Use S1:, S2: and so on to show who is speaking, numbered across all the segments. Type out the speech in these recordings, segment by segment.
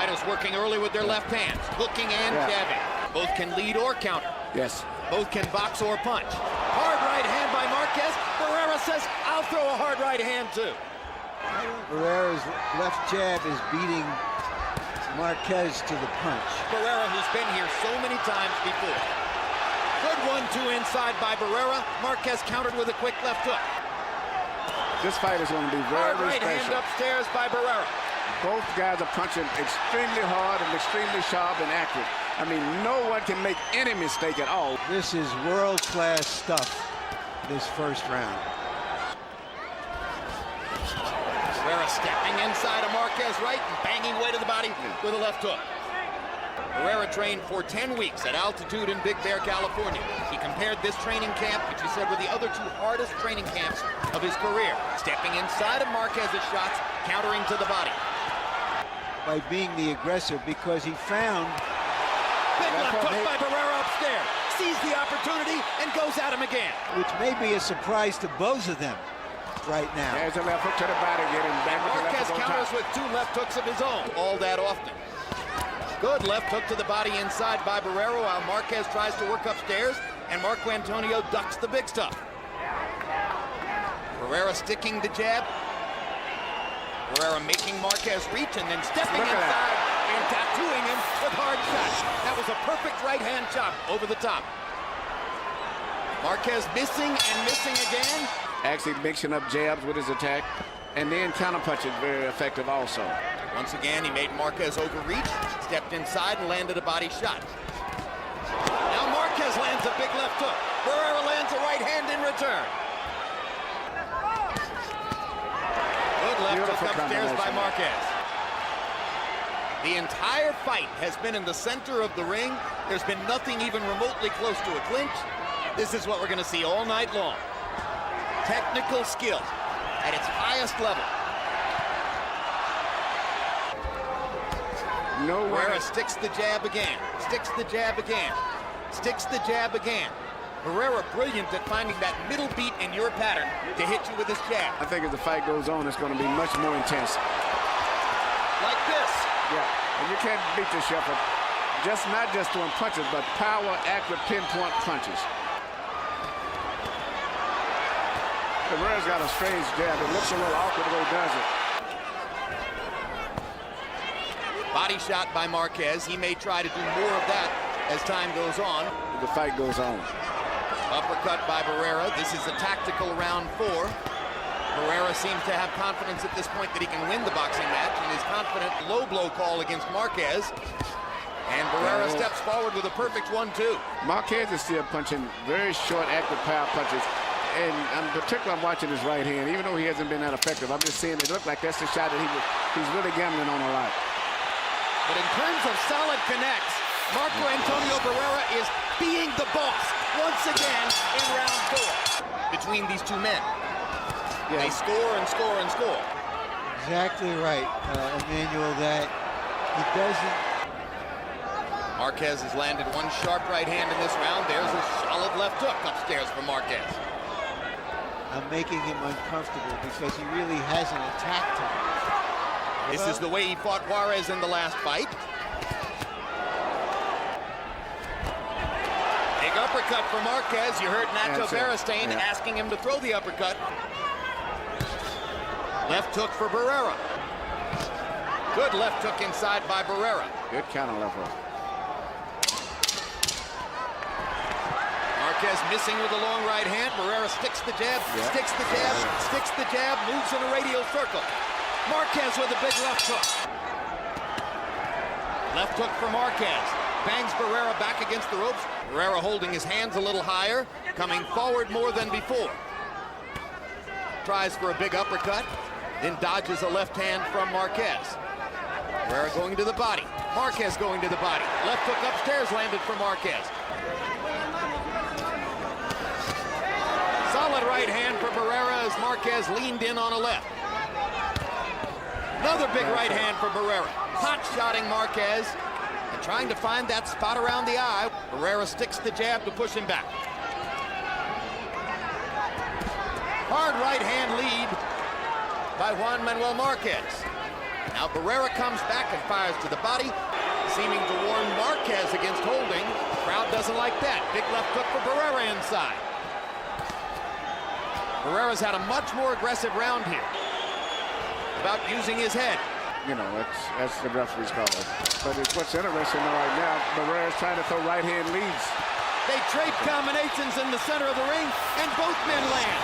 S1: Fighters working early with their left hands, hooking and jabbing. Both can lead or counter.
S2: Yes.
S1: Both can box or punch. Hard right hand by Maquez. Barrera says, I'll throw a hard right hand too.
S3: Barrera's left jab is beating Maquez to the punch.
S1: Barrera, who's been here so many times before. Good 1-2 inside by Barrera. Maquez countered with a quick left hook.
S2: This fight is going to be very,
S1: Hard right
S2: special.
S1: hand upstairs by Barrera.
S2: Both guys are punching extremely hard and extremely sharp and accurate. I mean, no one can make any mistake at all.
S3: This is world-class stuff, this first round.
S1: Barrera stepping inside of Maquez right and banging way to the body with a left hook. Barrera trained for 10 weeks at altitude in Big Bear, California. He compared this training camp, which he said were the other two hardest training camps of his career. Stepping inside of Maquez's shots, countering to the body.
S3: By being the aggressor, because he found...
S1: Big left hook by Barrera upstairs. Sees the opportunity and goes at him again.
S3: Which may be a surprise to both of them right now.
S2: There's a left hook to the body, getting back with the left
S1: Maquez
S2: hook on
S1: counters
S2: top.
S1: with 2 left hooks of his own, all that often. Good left hook to the body inside by Barrera while Maquez tries to work upstairs, and Marco Antonio ducks the big stuff. Barrera sticking the jab. Barrera making Maquez reach and then stepping inside and tattooing him with hard shots. That was a perfect right hand chop over the top. Maquez missing and missing again.
S2: Actually mixing up jabs with his attack, and then counter punch is very effective also.
S1: Once again, he made Maquez overreach, stepped inside and landed a body shot. Now Maquez lands a big left hook. Barrera lands a right hand in return. Good left hook upstairs by Maquez. The entire fight has been in the center of the ring. There's been nothing even remotely close to a clinch. This is what we're going to see all night long. Technical skill at its highest level. Barrera sticks the jab again, sticks the jab again, sticks the jab again. Barrera brilliant at finding that middle beat in your pattern to hit you with his jab.
S2: I think as the fight goes on, it's going to be much more intense.
S1: Like this.
S2: Yeah, and you can't beat the Shepherd. Not just throwing punches, but power, accurate, pinpoint punches. Barrera's got a strange jab. It looks a little awkward the way he does it.
S1: Body shot by Maquez. He may try to do more of that as time goes on.
S2: The fight goes on.
S1: Uppercut by Barrera. This is a tactical round 4. Barrera seems to have confidence at this point that he can win the boxing match and is confident low blow call against Maquez. And Barrera steps forward with a perfect 1-2.
S2: Maquez is still punching very short, active power punches. And I'm particularly watching his right hand, even though he hasn't been that effective. I'm just seeing it look like that's the shot that he's really gambling on a lot.
S1: But in terms of solid connects, Marco Antonio Barrera is being the boss once again in round 4 between these two men. Yeah. They score and score and score.
S3: Exactly right, Emmanuel, that he doesn't...
S1: Maquez has landed one sharp right hand in this round. There's a solid left hook upstairs for Maquez.
S3: I'm making him uncomfortable because he really hasn't attacked him.
S1: This is the way he fought Juarez in the last fight. Big uppercut for Maquez. You heard Nacho Beristain asking him to throw the uppercut. Left hook for Barrera. Good left hook inside by Barrera.
S2: Good counter left hook.
S1: Maquez missing with a long right hand. Barrera sticks the jab, sticks the jab, sticks the jab, moves in a radial circle. Maquez with a big left hook. Left hook for Maquez. Bangs Barrera back against the ropes. Barrera holding his hands a little higher, coming forward more than before. Tries for a big uppercut, then dodges a left hand from Maquez. Barrera going to the body. Maquez going to the body. Left hook upstairs landed for Maquez. Solid right hand for Barrera as Maquez leaned in on a left. Another big right hand for Barrera. Hot-shotting Maquez and trying to find that spot around the eye. Barrera sticks the jab to push him back. Hard right hand lead by Juan Manuel Maquez. Now Barrera comes back and fires to the body, seeming to warn Maquez against holding. The crowd doesn't like that. Big left hook for Barrera inside. Barrera's had a much more aggressive round here about using his head.
S2: You know, that's the referee's call. But what's interesting right now, Barrera's trying to throw right-hand leads.
S1: They trade combinations in the center of the ring, and both men land.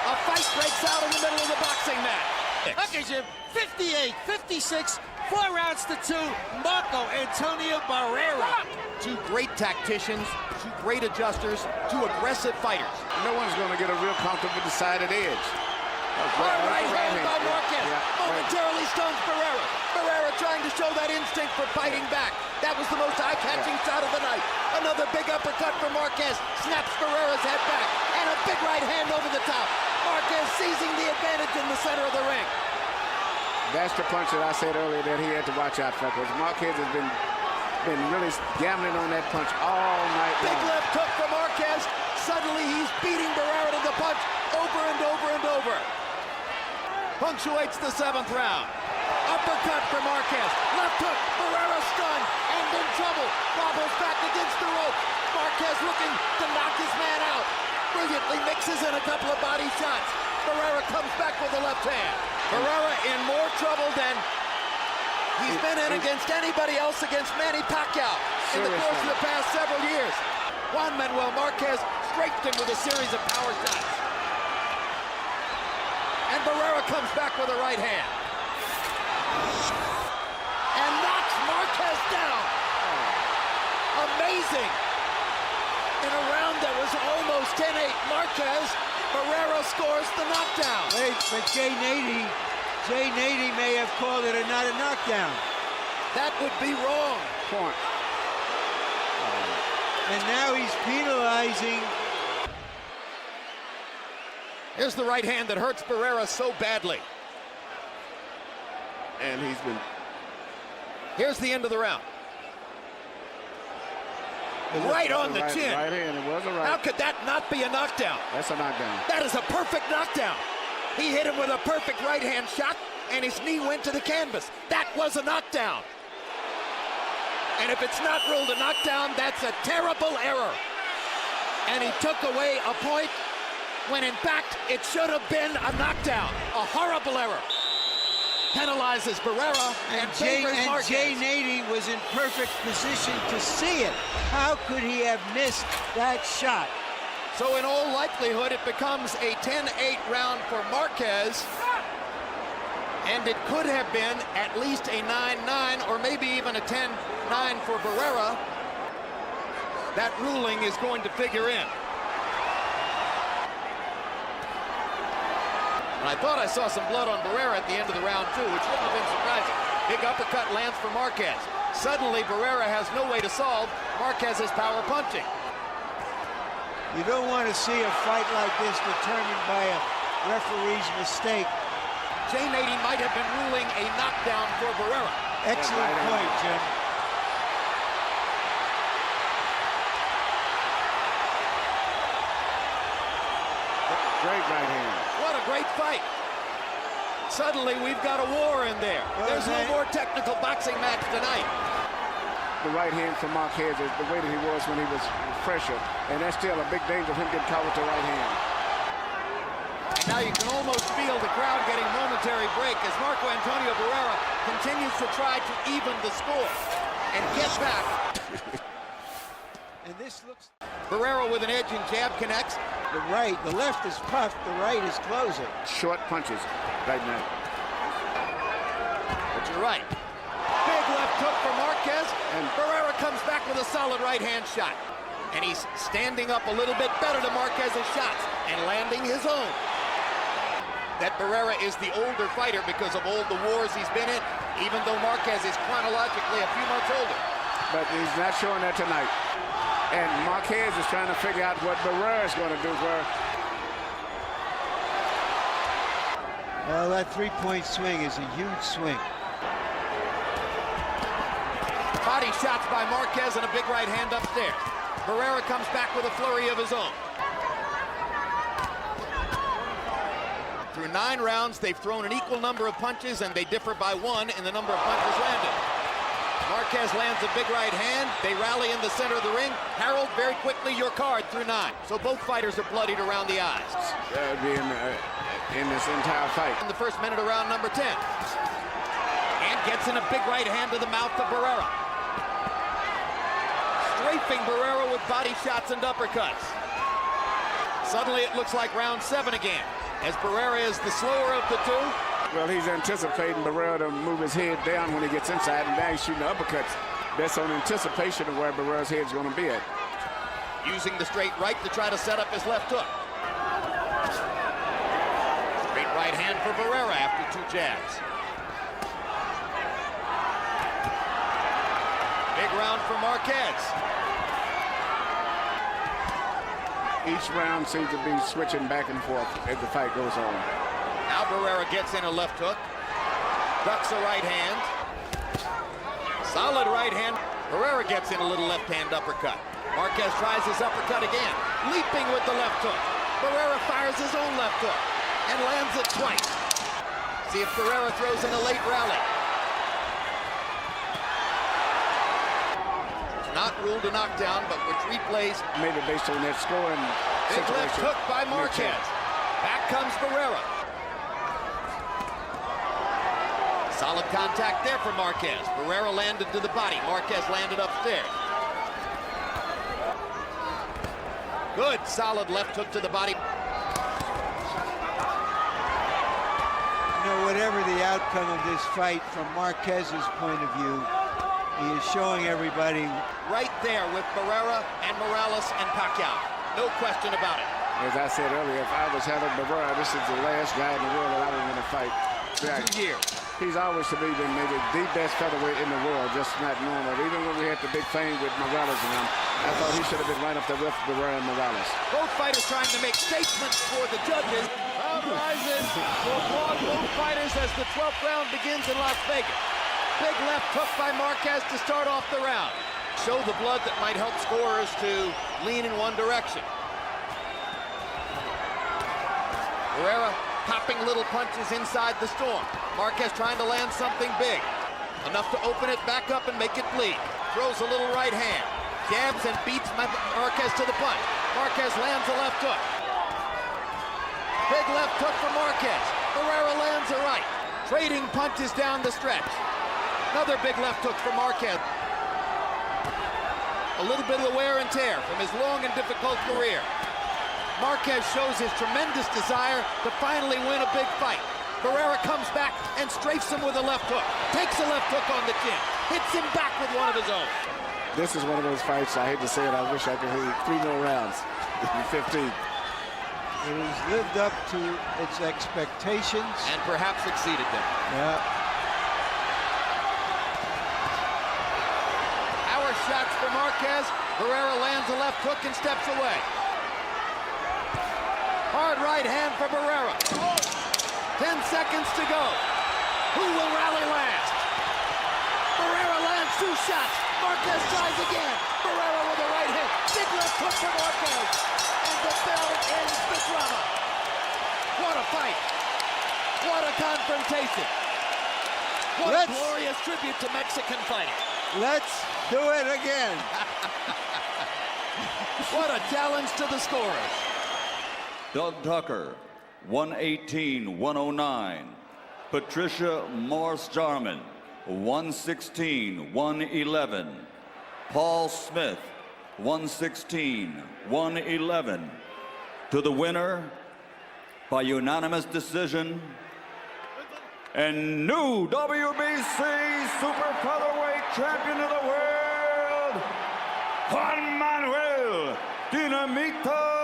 S1: A fight breaks out in the middle of the boxing match.
S4: Maquez, 58, 56, 4 rounds to 2. Marco Antonio Barrera.
S1: Two great tacticians, two great adjusters, two aggressive fighters.
S2: No one's going to get a real comfortable decided edge.
S1: Right hand by Maquez. Momentarily stuns Barrera. Barrera trying to show that instinct for fighting back. That was the most eye-catching shot of the night. Another big uppercut for Maquez. Snaps Barrera's head back. And a big right hand over the top. Maquez seizing the advantage in the center of the ring.
S2: That's the punch that I said earlier that he had to watch out for, because Maquez has been really gambling on that punch all night long.
S1: Big left hook for Maquez. Suddenly he's beating Barrera to the punch over and over and over. Punctuates the 7th round. Uppercut for Maquez. Left hook. Barrera stunned and in trouble. Wobbles back against the rope. Maquez looking to knock his man out. Brilliantly mixes in a couple of body shots. Barrera comes back with the left hand. Barrera in more trouble than he's been in against anybody else against Manny Pacquiao in the course of the past several years. Juan Manuel Maquez strafed him with a series of power shots. And Barrera comes back with a right hand. And knocks Maquez down. Amazing. In a round that was almost 10-8, Maquez, Barrera scores the knockdown.
S3: Wait, but Jay Nady may have called it not a knockdown.
S1: That would be wrong.
S2: Point.
S3: And now he's penalizing.
S1: Here's the right hand that hurts Barrera so badly.
S2: And he's been...
S1: Here's the end of the round. Right on the chin.
S2: Right hand, it was a right.
S1: How could that not be a knockdown?
S2: That's a knockdown.
S1: That is a perfect knockdown. He hit him with a perfect right hand shot, and his knee went to the canvas. That was a knockdown. And if it's not ruled a knockdown, that's a terrible error. And he took away a point when in fact it should have been a knockdown. A horrible error. Penalizes Barrera and favors Maquez.
S3: Jay Nady was in perfect position to see it. How could he have missed that shot?
S1: So in all likelihood, it becomes a 10-8 round for Maquez. And it could have been at least a 9-9 or maybe even a 10-9 for Barrera. That ruling is going to figure in. And I thought I saw some blood on Barrera at the end of the round, too, which wouldn't have been surprising. Big uppercut lands for Maquez. Suddenly, Barrera has no way to solve Maquez's power punching.
S3: You don't want to see a fight like this determined by a referee's mistake.
S1: Jay Nady might have been ruling a knockdown for Barrera.
S3: Excellent point, Jim.
S2: Great right hand.
S1: What a great fight. Suddenly, we've got a war in there. There's no more technical boxing match tonight.
S2: The right hand from Maquez is the way that he was when he was fresher. And that's still a big danger of him getting caught with the right hand.
S1: And now you can almost feel the crowd getting momentary break as Marco Antonio Barrera continues to try to even the score and get back.
S3: And this looks...
S1: Barrera with an edge and jab connects.
S3: The left is puffed, the right is closing.
S2: Short punches right now.
S1: But you're right. Big left hook for Maquez, and Barrera comes back with a solid right hand shot. And he's standing up a little bit better to Maquez's shots and landing his own. That Barrera is the older fighter because of all the wars he's been in, even though Maquez is chronologically a few months older.
S2: But he's not showing that tonight. And Maquez is trying to figure out what Barrera is going to do for her.
S3: Well, that three-point swing is a huge swing.
S1: Body shots by Maquez and a big right hand upstairs. Barrera comes back with a flurry of his own. Through Through 9 rounds, they've thrown an equal number of punches, and they differ by 1 in the number of punches landed. Maquez lands a big right hand. They rally in the center of the ring. Harold, very quickly, your card through 9. So both fighters are bloodied around the eyes.
S2: That would be in this entire fight.
S1: In the first minute of round number 10. And gets in a big right hand to the mouth of Barrera. Strafing Barrera with body shots and uppercuts. Suddenly it looks like round 7 again, as Barrera is the slower of the two.
S2: Well, he's anticipating Barrera to move his head down when he gets inside, and now he's shooting uppercuts. That's on anticipation of where Barrera's head's going to be at.
S1: Using the straight right to try to set up his left hook. Straight right hand for Barrera after 2 jabs. Big round for Maquez.
S2: Each round seems to be switching back and forth as the fight goes on.
S1: Now Barrera gets in a left hook. Ducks a right hand. Solid right hand. Barrera gets in a little left hand uppercut. Maquez tries his uppercut again. Leaping with the left hook. Barrera fires his own left hook and lands it twice. See if Barrera throws in a late rally. Not ruled a knockdown, but which replays.
S2: Maybe based on that scoring
S1: Big
S2: situation.
S1: left hook by Maquez. Back comes Barrera. Solid contact there for Maquez. Barrera landed to the body. Maquez landed upstairs. Good, solid left hook to the body.
S3: You know, whatever the outcome of this fight, from Maquez's point of view, he is showing everybody.
S1: Right there with Barrera and Morales and Pacquiao. No question about it.
S2: As I said earlier, if I was Harold Barrera, this is the last guy in the world that I would want to fight.
S1: 2 years.
S2: He's always to me been maybe the best featherweight in the world, just not normal. Even when we had the big fame with Morales and him, I thought he should have been right up there with Barrera and Morales.
S1: Both fighters trying to make statements for the judges. Crowd rises to applaud both fighters as the 12th round begins in Las Vegas. Big left hook by Maquez to start off the round. Show the blood that might help scorers to lean in one direction. Barrera popping little punches inside the storm. Maquez trying to land something big. Enough to open it back up and make it bleed. Throws a little right hand. Jabs and beats Maquez to the punch. Maquez lands a left hook. Big left hook for Maquez. Barrera lands a right. Trading punches down the stretch. Another big left hook for Maquez. A little bit of the wear and tear from his long and difficult career. Maquez shows his tremendous desire to finally win a big fight. Barrera comes back and strafes him with a left hook. Takes a left hook on the chin. Hits him back with one of his own.
S2: This is one of those fights, I hate to say it, I wish I could hit 3 more rounds. 15.
S3: It has lived up to its expectations.
S1: And perhaps exceeded them.
S3: Yeah.
S1: Power shots for Maquez. Barrera lands a left hook and steps away. Hard right hand for Barrera. 10 seconds to go. Who will rally last? Barrera lands 2 shots. Maquez tries again. Barrera with a right hand. Big left hook for Maquez. And the bell ends the drama. What a fight. What a confrontation. What a glorious tribute to Mexican fighting.
S3: Let's do it again.
S1: What a challenge to the scorers.
S5: Doug Tucker, 118-109. Patricia Morse-Jarman, 116-111. Paul Smith, 116-111. To the winner, by unanimous decision, and new WBC Super Featherweight Champion of the World, Juan Manuel Dinamita